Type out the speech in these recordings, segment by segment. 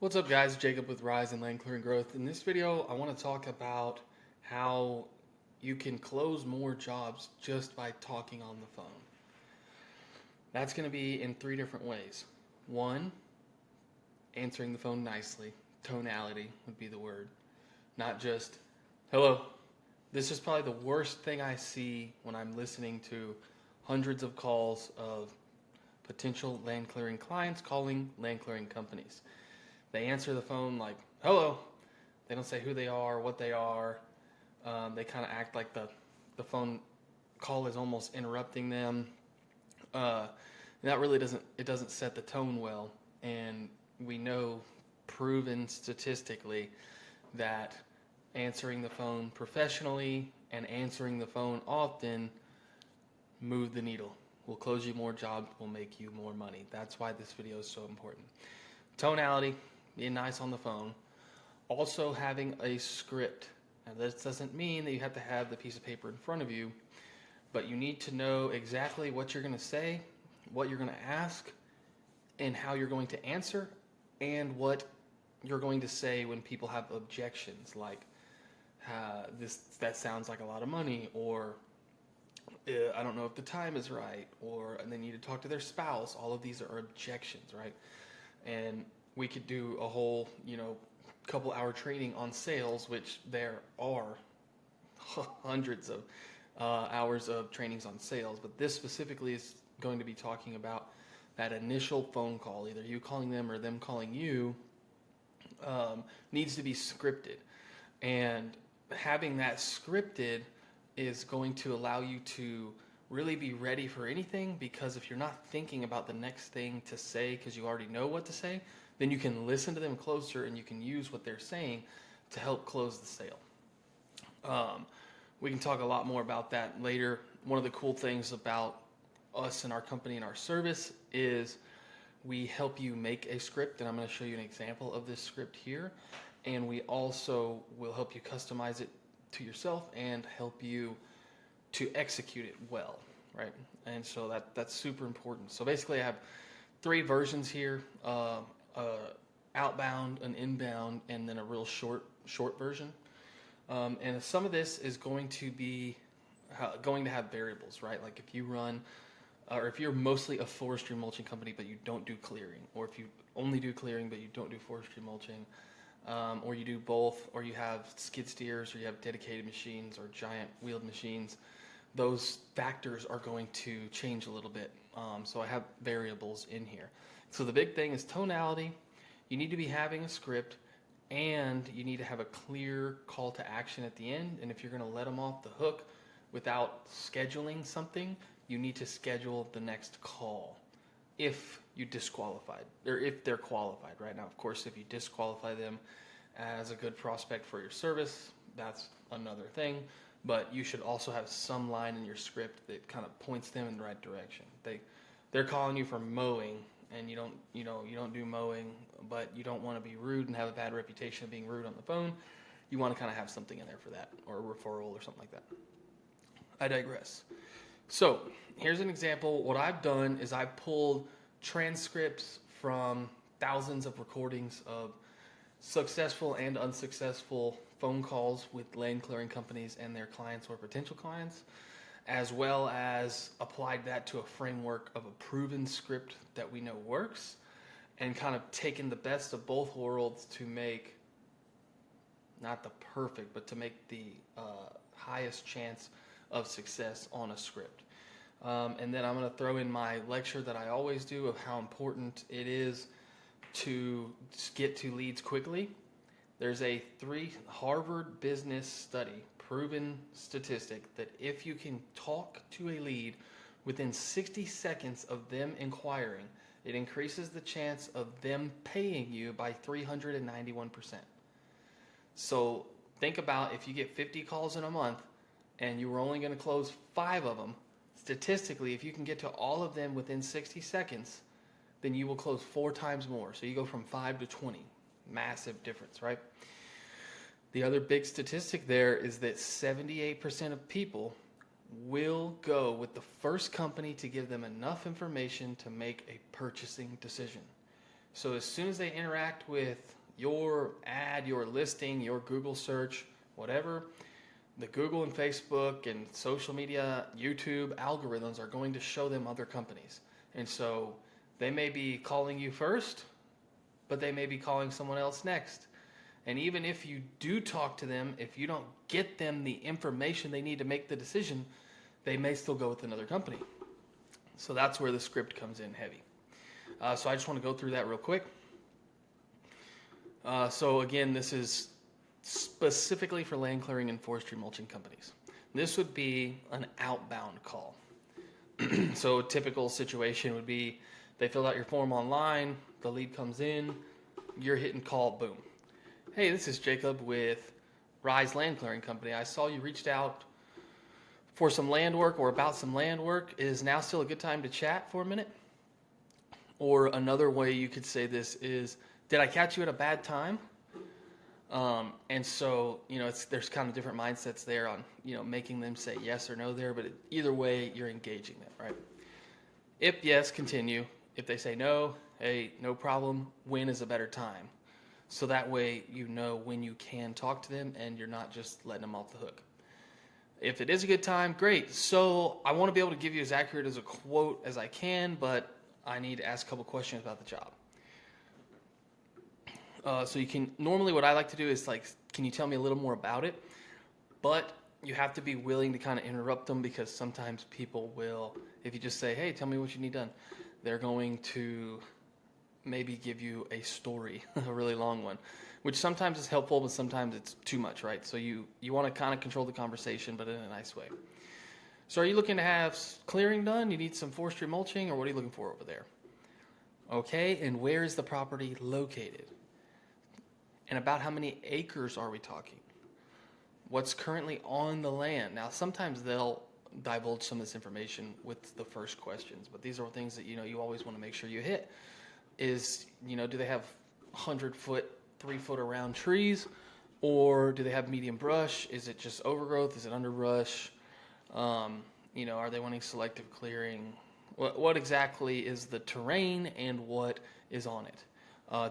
What's up guys, Jacob with Rise and Land Clearing Growth. In this video, I want to talk about how you can close more jobs just by talking on the phone. That's going to be in three different ways. One, answering the phone nicely. Tonality would be the word. Not just, hello. This is probably the worst thing I see when I'm listening to hundreds of calls of potential land clearing clients calling land clearing companies. They answer the phone like, hello. They don't say who they are, what they are. They kind of act like the phone call is almost interrupting them. That really doesn't set the tone well. And we know, proven statistically, that answering the phone professionally and answering the phone often move the needle. Will close you more jobs, will make you more money. That's why this video is so important. Tonality, being nice on the phone. Also having a script. Now this doesn't mean that you have to have the piece of paper in front of you, but you need to know exactly what you're going to say, what you're going to ask, and how you're going to answer, and what you're going to say when people have objections, like that sounds like a lot of money, or I don't know if the time is right, or and they need to talk to their spouse. All of these are objections, right? And we could do a whole, couple hour training on sales, which there are hundreds of hours of trainings on sales. But this specifically is going to be talking about that initial phone call, either you calling them or them calling you, needs to be scripted. And having that scripted is going to allow you to really be ready for anything, because if you're not thinking about the next thing to say because you already know what to say, then you can listen to them closer and you can use what they're saying to help close the sale. We can talk a lot more about that later. One of the cool things about us and our company and our service is we help you make a script, and I'm going to show you an example of this script here. And we also will help you customize it to yourself and help you to execute it well, right? And so that's super important. So basically I have three versions here, outbound, an inbound, and then a real short version. And some of this is going to have variables, right? Like if you run, or if you're mostly a forestry mulching company but you don't do clearing, or if you only do clearing but you don't do forestry mulching, or you do both, or you have skid steers, or you have dedicated machines or giant wheeled machines, those factors are going to change a little bit. So I have variables in here. So the big thing is tonality. You need to be having a script, and you need to have a clear call to action at the end. And if you're going to let them off the hook without scheduling something, you need to schedule the next call if you disqualified, or if they're qualified. Right now, of course, if you disqualify them as a good prospect for your service, that's another thing. But you should also have some line in your script that kind of points them in the right direction. They're calling you for mowing, and you don't do mowing, but you don't want to be rude and have a bad reputation of being rude on the phone. You want to kind of have something in there for that, or a referral or something like that. I digress. So here's an example. What I've done is I've pulled transcripts from thousands of recordings of successful and unsuccessful phone calls with land clearing companies and their clients or potential clients, as well as applied that to a framework of a proven script that we know works, and kind of taken the best of both worlds to make, not the perfect, but to make the highest chance of success on a script. And then I'm going to throw in my lecture that I always do of how important it is to get to leads quickly. There's a Harvard business study, proven statistic, that if you can talk to a lead within 60 seconds of them inquiring, it increases the chance of them paying you by 391%. So think about if you get 50 calls in a month and you were only going to close 5 of them, statistically, if you can get to all of them within 60 seconds, then you will close 4 times more. So you go from 5 to 20. Massive difference, right? The other big statistic there is that 78% of people will go with the first company to give them enough information to make a purchasing decision. So as soon as they interact with your ad, your listing, your Google search, whatever, the Google and Facebook and social media, YouTube algorithms are going to show them other companies. And so they may be calling you first, but they may be calling someone else next. And even if you do talk to them, if you don't get them the information they need to make the decision, they may still go with another company. So that's where the script comes in heavy. So I just want to go through that real quick. So again, this is specifically for land clearing and forestry mulching companies. This would be an outbound call. So a typical situation would be they filled out your form online, the lead comes in, you're hitting call, boom. Hey, this is Jacob with Rise Land Clearing Company. I saw you reached out for some land work or about some land work. Is now still a good time to chat for a minute? Or another way you could say this is, did I catch you at a bad time? And so, there's kind of different mindsets there on, making them say yes or no there, but either way, you're engaging them, right? If yes, continue. If they say no, hey, no problem, when is a better time? So that way, you know when you can talk to them and you're not just letting them off the hook. If it is a good time, great. So I want to be able to give you as accurate as a quote as I can, but I need to ask a couple questions about the job. So you can, normally what I like to do is can you tell me a little more about it? But you have to be willing to kind of interrupt them, because sometimes people will, if you just say, hey, tell me what you need done, they're going to maybe give you a story, a really long one, which sometimes is helpful, but sometimes it's too much, right? So you want to kind of control the conversation, but in a nice way. So are you looking to have clearing done? You need some forestry mulching, or what are you looking for over there? Okay, and where is the property located? And about how many acres are we talking? What's currently on the land? Now, sometimes they'll divulge some of this information with the first questions, but these are things that, you always want to make sure you hit. Is, do they have 100-foot, 3-foot around trees, or do they have medium brush? Is it just overgrowth? Is it underbrush? Are they wanting selective clearing? What exactly is the terrain and what is on it?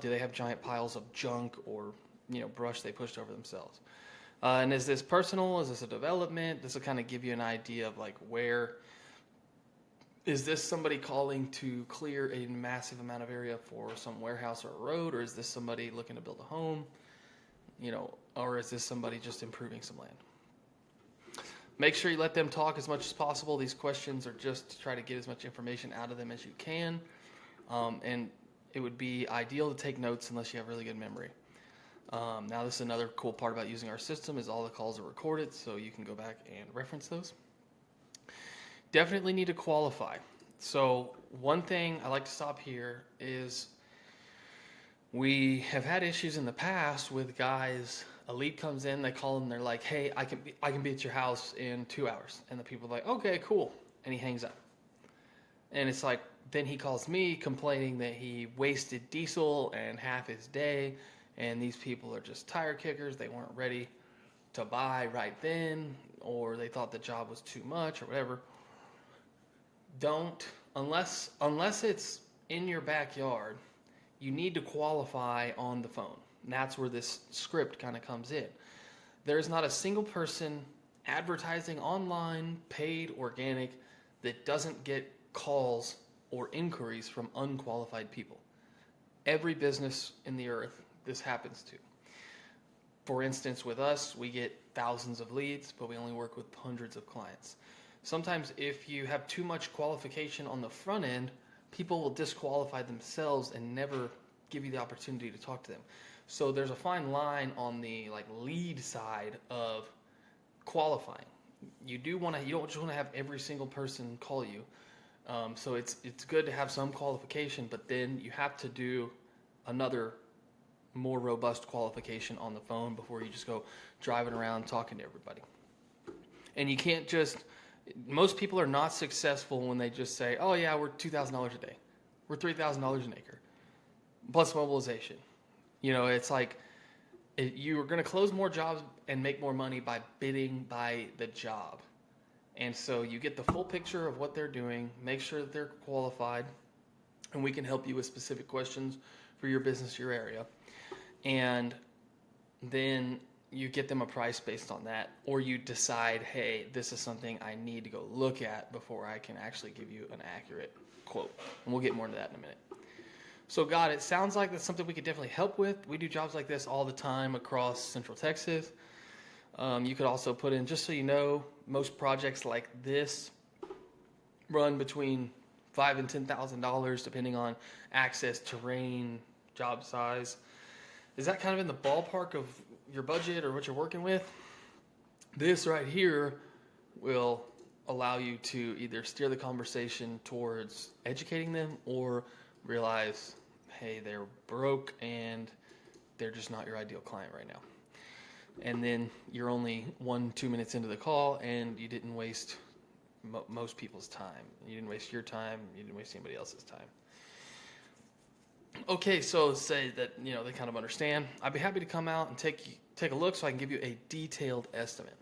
Do they have giant piles of junk or, brush they pushed over themselves? And is this personal? Is this a development? This will kind of give you an idea of where. Is this somebody calling to clear a massive amount of area for some warehouse or a road, or is this somebody looking to build a home? Or is this somebody just improving some land? Make sure you let them talk as much as possible. These questions are just to try to get as much information out of them as you can. And it would be ideal to take notes unless you have really good memory. Now, this is another cool part about using our system is all the calls are recorded, so you can go back and reference those. Definitely need to qualify. So one thing I like to stop here is we have had issues in the past with guys. A lead comes in, they call them, they're like, hey, I can be at your house in 2 hours. And the people are like, okay, cool. And he hangs up. And it's like, then he calls me complaining that he wasted diesel and half his day. And these people are just tire kickers. They weren't ready to buy right then, or they thought the job was too much or whatever. Unless it's in your backyard, you need to qualify on the phone. And that's where this script kind of comes in. There's not a single person advertising online, paid, organic, that doesn't get calls or inquiries from unqualified people. Every business in the earth, this happens to. For instance, with us, we get thousands of leads, but we only work with hundreds of clients. Sometimes if you have too much qualification on the front end, people will disqualify themselves and never give you the opportunity to talk to them. So there's a fine line on the lead side of qualifying. You don't just want to have every single person call you. So it's good to have some qualification, but then you have to do another more robust qualification on the phone before you just go driving around talking to everybody. And you can't just. Most people are not successful when they just say, oh yeah, we're $2,000 a day. We're $3,000 an acre. Plus mobilization. It's you are going to close more jobs and make more money by bidding by the job. And so you get the full picture of what they're doing, make sure that they're qualified, and we can help you with specific questions for your business, your area. And then you get them a price based on that, or you decide, hey, this is something I need to go look at before I can actually give you an accurate quote. And we'll get more into that in a minute. So God, it sounds like that's something we could definitely help with. We do jobs like this all the time across Central Texas. You could also put in, just so you know, most projects like this run between $5,000 and $10,000 depending on access, terrain, job size. Is that kind of in the ballpark of your budget or what you're working with? This right here will allow you to either steer the conversation towards educating them or realize, hey, they're broke and they're just not your ideal client right now. And then you're only 1-2 minutes into the call and you didn't waste most people's time. You didn't waste your time. You didn't waste anybody else's time. Okay, so say that, you know, they kind of understand. I'd be happy to come out and take a look so I can give you a detailed estimate.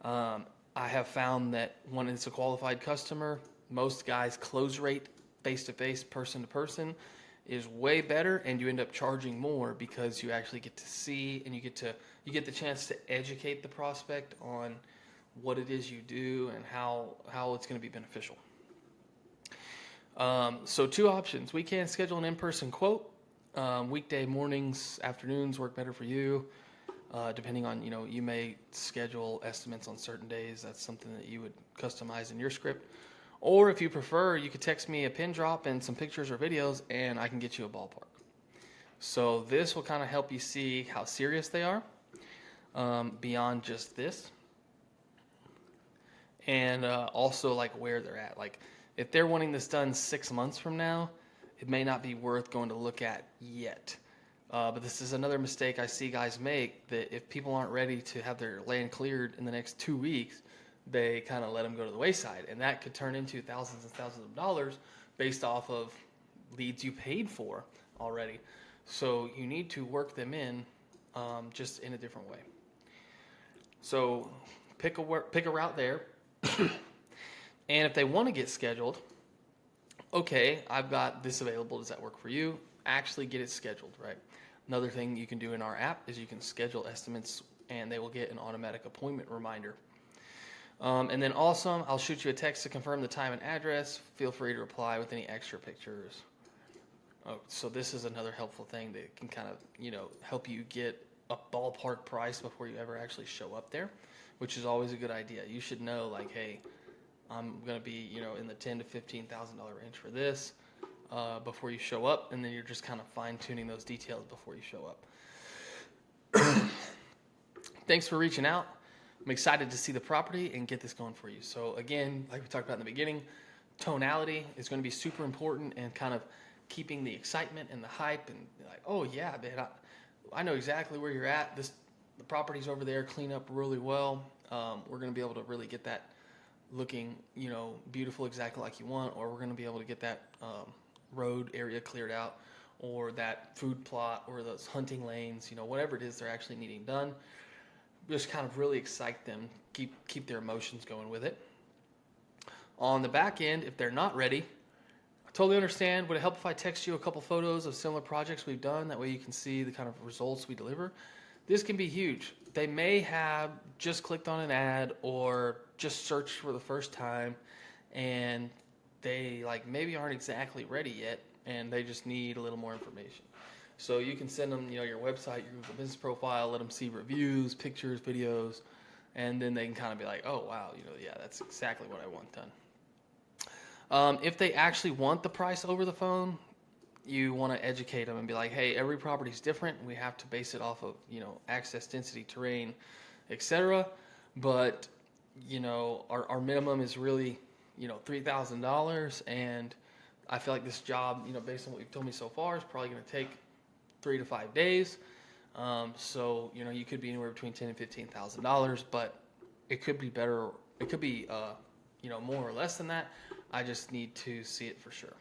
I have found that when it's a qualified customer, most guys' close rate face-to-face, person-to-person is way better, and you end up charging more because you actually get to see and you get the chance to educate the prospect on what it is you do and how it's going to be beneficial. So 2 options. We can schedule an in-person quote. Weekday mornings, afternoons work better for you. Depending on, you may schedule estimates on certain days. That's something that you would customize in your script. Or if you prefer, you could text me a pin drop and some pictures or videos and I can get you a ballpark. So this will kind of help you see how serious they are beyond just this. And also like where they're at. Like if they're wanting this done 6 months from now, it may not be worth going to look at yet. But this is another mistake I see guys make, that if people aren't ready to have their land cleared in the next 2 weeks, they kind of let them go to the wayside. And that could turn into thousands and thousands of dollars based off of leads you paid for already. So you need to work them in just in a different way. So pick a route there. And if they want to get scheduled, okay, I've got this available. Does that work for you? Actually get it scheduled, right? Another thing you can do in our app is you can schedule estimates and they will get an automatic appointment reminder. And then also, I'll shoot you a text to confirm the time and address. Feel free to reply with any extra pictures. Oh, so this is another helpful thing that can kind of, help you get a ballpark price before you ever actually show up there, which is always a good idea. You should know, like, hey, I'm going to be, in the $10,000 to $15,000 range for this before you show up, and then you're just kind of fine-tuning those details before you show up. Thanks for reaching out. I'm excited to see the property and get this going for you. So again, like we talked about in the beginning, tonality is going to be super important and kind of keeping the excitement and the hype and like, oh yeah, man, I know exactly where you're at. The property's over there, clean up really well. We're going to be able to really get that looking, beautiful, exactly like you want, or we're going to be able to get that road area cleared out, or that food plot, or those hunting lanes, whatever it is they're actually needing done. Just kind of really excite them, keep their emotions going with it. On the back end, if they're not ready, I totally understand. Would it help if I text you a couple photos of similar projects we've done? That way you can see the kind of results we deliver. This can be huge. They may have just clicked on an ad or just searched for the first time, and they maybe aren't exactly ready yet, and they just need a little more information. So you can send them, your website, your Google business profile, let them see reviews, pictures, videos, and then they can kind of be like, oh, wow, yeah, that's exactly what I want done. If they actually want the price over the phone, you want to educate them and be like, hey, every property is different. We have to base it off of, access, density, terrain, etc. But, our minimum is really, $3,000. And I feel like this job, based on what you've told me so far, is probably going to take 3 to 5 days. So, you could be anywhere between $10,000 and $15,000, but it could be better. It could be, more or less than that. I just need to see it for sure.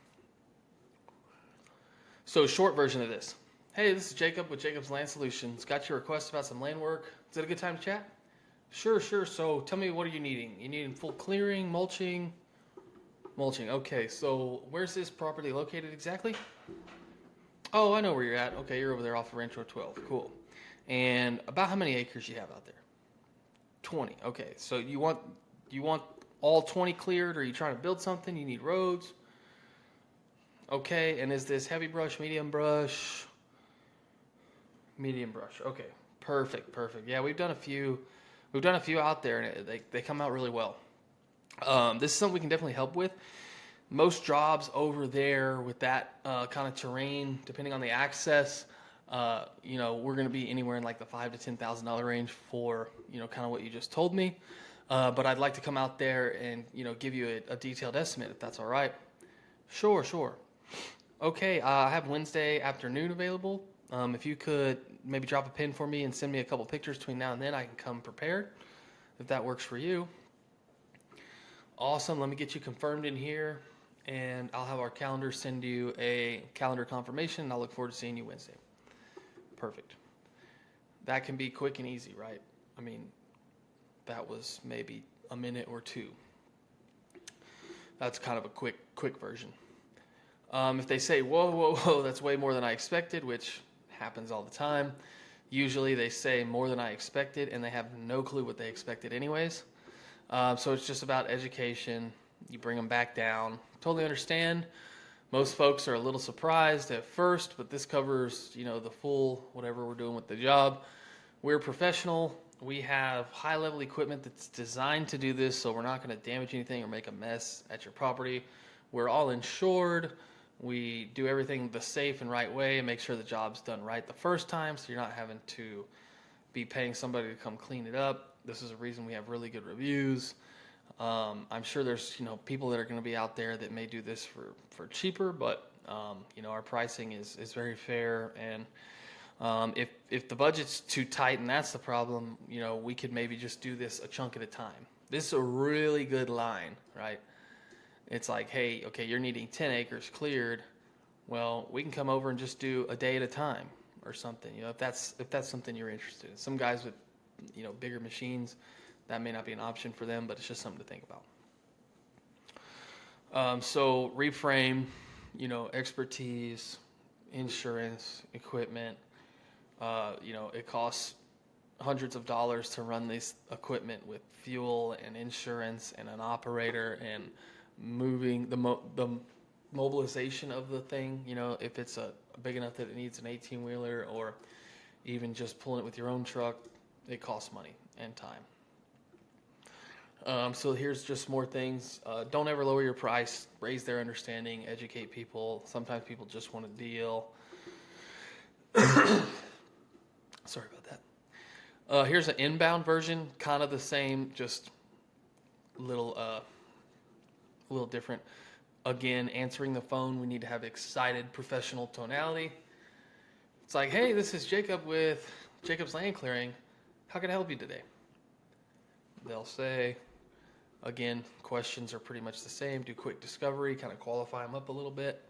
So short version of this. Hey, this is Jacob with Jacob's Land Solutions. Got your request about some land work. Is it a good time to chat? Sure. So tell me, what are you needing? You needing full clearing, mulching? Mulching. Okay, so where's this property located exactly? Oh, I know where you're at. Okay, you're over there off of Rancho 12. Cool. And about how many acres you have out there? 20. Okay, so you want all 20 cleared, or are you trying to build something? You need roads. Okay, and is this heavy brush, medium brush? Medium brush. Okay, perfect, perfect. Yeah, we've done a few. We've done a few out there, and they come out really well. This is something we can definitely help with. Most jobs over there with that kind of terrain, depending on the access, we're going to be anywhere in like the $5,000 to $10,000 range for kind of what you just told me. But I'd like to come out there and give you a detailed estimate if that's all right. Sure, sure. Okay, I have Wednesday afternoon available. If you could maybe drop a pin for me and send me a couple pictures between now and then, I can come prepared if that works for you. Awesome. Let me get you confirmed in here, and I'll have our calendar send you a calendar confirmation, and I'll look forward to seeing you Wednesday. Perfect. That can be quick and easy, right? I mean, that was maybe a minute or two. That's kind of a quick version. If they say, whoa, that's way more than I expected, which happens all the time, usually they say more than I expected, and they have no clue what they expected anyways. So it's just about education. You bring them back down. Totally understand. Most folks are a little surprised at first, but this covers, the full whatever we're doing with the job. We're professional. We have high-level equipment that's designed to do this, so we're not going to damage anything or make a mess at your property. We're all insured. We do everything the safe and right way and make sure the job's done right the first time, so you're not having to be paying somebody to come clean it up. This is a reason we have really good reviews. I'm sure there's people that are going to be out there that may do this for cheaper, but our pricing is very fair. And if the budget's too tight and that's the problem, we could maybe just do this a chunk at a time. This is a really good line, right? It's like, hey, okay, you're needing 10 acres cleared. Well, we can come over and just do a day at a time or something. If that's something you're interested in. Some guys with bigger machines, that may not be an option for them, but it's just something to think about. So reframe, expertise, insurance, equipment. It costs hundreds of dollars to run this equipment with fuel and insurance and an operator and moving the mobilization of the thing. If it's a big enough that it needs an 18-wheeler, or even just pulling it with your own truck, it costs money and time. So here's just more things. Don't ever lower your price. Raise their understanding. Educate people. Sometimes people just want a deal. Sorry about that. Here's an inbound version, kind of the same, just a little different. Again, answering the phone, we need to have excited, professional tonality. It's like, hey, this is Jacob with Jacob's Land Clearing. How can I help you today? They'll say, again, questions are pretty much the same. Do quick discovery, kind of qualify them up a little bit,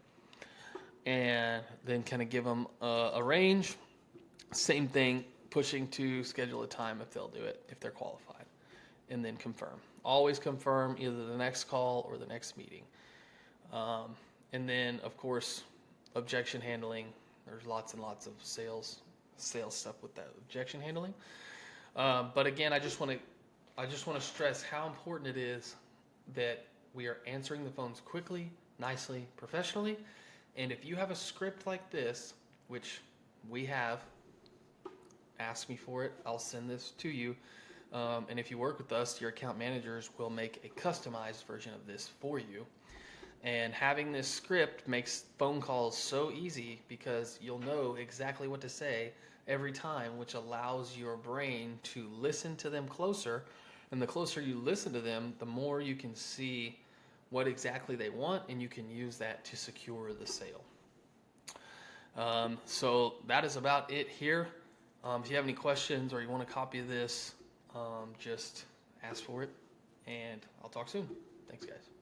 and then kind of give them a range. Same thing, pushing to schedule a time if they'll do it, if they're qualified, and then confirm. Always confirm either the next call or the next meeting. And then, of course, objection handling. There's lots and lots of sales stuff with that objection handling. But again, I just want to stress how important it is that we are answering the phones quickly, nicely, professionally. And if you have a script like this, which we have, ask me for it. I'll send this to you. And if you work with us, your account managers will make a customized version of this for you. And having this script makes phone calls so easy because you'll know exactly what to say every time, which allows your brain to listen to them closer. And the closer you listen to them, the more you can see what exactly they want, and you can use that to secure the sale. So that is about it here. If you have any questions or you want a copy of this, just ask for it, and I'll talk soon. Thanks, guys.